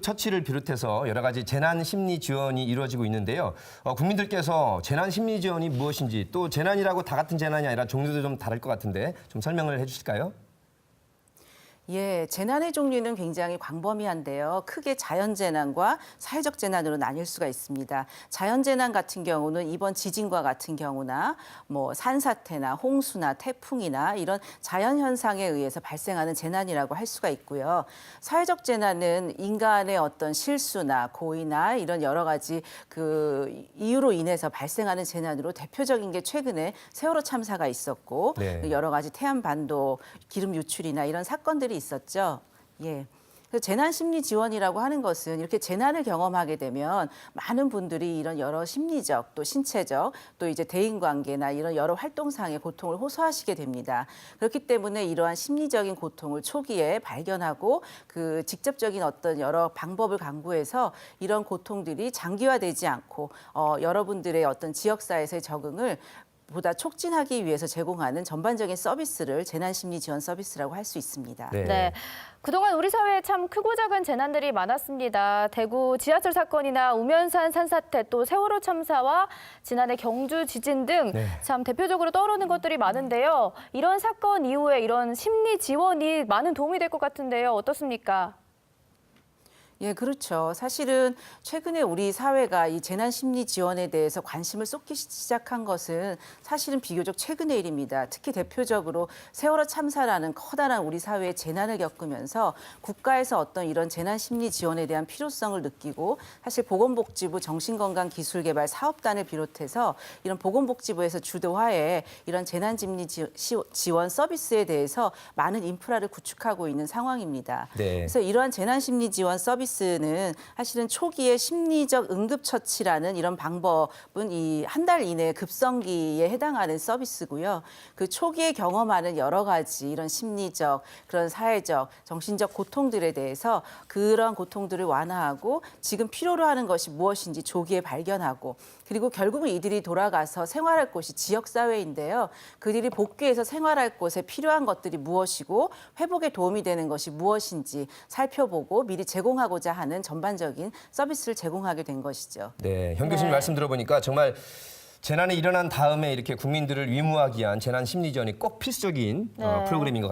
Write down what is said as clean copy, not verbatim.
처치를 비롯해서 여러 가지 재난 심리 지원이 이루어지고 있는데요. 국민들께서 재난 심리 지원이 무엇인지 또 재난이라고 다 같은 재난이 아니라 종류도 좀 다를 것 같은데 좀 설명을 해주실까요? 예, 재난의 종류는 굉장히 광범위한데요. 크게 자연재난과 사회적 재난으로 나뉠 수가 있습니다. 자연재난 같은 경우는 이번 지진과 같은 경우나 뭐 산사태나 홍수나 태풍이나 이런 자연현상에 의해서 발생하는 재난이라고 할 수가 있고요. 사회적 재난은 인간의 어떤 실수나 고의나 이런 여러 가지 그 이유로 인해서 발생하는 재난으로 대표적인 게 최근에 세월호 참사가 있었고 네. 여러 가지 태안반도 기름 유출이나 이런 사건들이 있었죠. 예. 그래서 재난 심리 지원이라고 하는 것은 이렇게 재난을 경험하게 되면 많은 분들이 이런 여러 심리적 또 신체적 또 이제 대인 관계나 이런 여러 활동상의 고통을 호소하시게 됩니다. 그렇기 때문에 이러한 심리적인 고통을 초기에 발견하고 그 직접적인 어떤 여러 방법을 강구해서 이런 고통들이 장기화되지 않고 여러분들의 어떤 지역사회에서의 적응을 보다 촉진하기 위해서 제공하는 전반적인 서비스를 재난심리 지원 서비스라고 할 수 있습니다. 네. 그동안 우리 사회에 참 크고 작은 재난들이 많았습니다. 대구 지하철 사건이나 우면산 산사태 또 세월호 참사와 지난해 경주 지진 등 참 대표적으로 떠오르는 것들이 많은데요. 이런 사건 이후에 이런 심리 지원이 많은 도움이 될 것 같은데요. 어떻습니까? 예, 그렇죠. 사실은 최근에 우리 사회가 이 재난 심리 지원에 대해서 관심을 쏟기 시작한 것은 사실은 비교적 최근의 일입니다. 특히 대표적으로 세월호 참사라는 커다란 우리 사회의 재난을 겪으면서 국가에서 어떤 이런 재난 심리 지원에 대한 필요성을 느끼고 사실 보건복지부 정신건강기술개발 사업단을 비롯해서 이런 보건복지부에서 주도하에 이런 재난 심리 지원 서비스에 대해서 많은 인프라를 구축하고 있는 상황입니다. 네. 그래서 이러한 재난 심리 지원 서비스는 사실은 초기에 심리적 응급처치라는 이런 방법은 이 한 달 이내 급성기에 해당하는 서비스고요. 그 초기에 경험하는 여러 가지 이런 심리적, 그런 사회적, 정신적 고통들에 대해서 그런 고통들을 완화하고 지금 필요로 하는 것이 무엇인지 조기에 발견하고 그리고 결국은 이들이 돌아가서 생활할 곳이 지역사회인데요. 그들이 복귀해서 생활할 곳에 필요한 것들이 무엇이고 회복에 도움이 되는 것이 무엇인지 살펴보고 미리 제공하고자 하는 전반적인 서비스를 제공하게 된 것이죠. 네, 현 교수님 말씀 들어보니까 정말 재난이 일어난 다음에 이렇게 국민들을 위무하기 위한 재난 심리 지원이 꼭 필수적인 프로그램인 것 같습니다.